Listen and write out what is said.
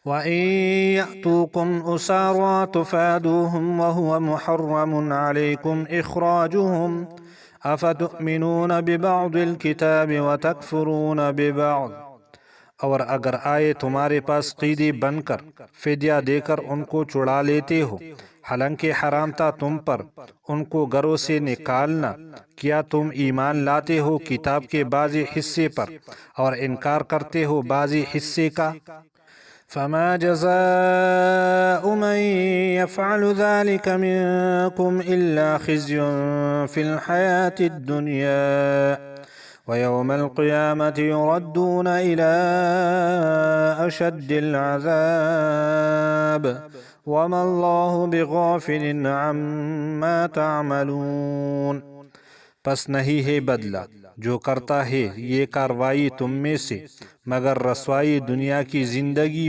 وَإِن يَأْتُوكُمْ أُسَارَىٰ تُفَادُوهُمْ وَهُوَ مُحَرَّمٌ عَلَيْكُمْ إِخْرَاجُهُمْ أَفَتُؤْمِنُونَ بِبَعْضِ الْكِتَابِ وَتَكْفُرُونَ بِبَعْضٍ۔ اور اگر آئے تمہارے پاس قیدی بن کر فدیہ دے کر ان کو چھڑا لیتے ہو، حالانکہ حرام تھا تم پر ان کو گھروں سے نکالنا، کیا تم ایمان لاتے ہو کتاب کے بعضی حصے پر اور انکار کرتے ہو بعضی حصے کا؟ فما جزاء من يفعل ذلك منكم إلا خزي في الحياة الدنيا ويوم القيامة يردون إلى أشد العذاب وما الله بغافل عما تعملون۔ پس نہیں ہے بدلہ جو کرتا ہے یہ کاروائی تم میں سے مگر رسوائی دنیا کی زندگی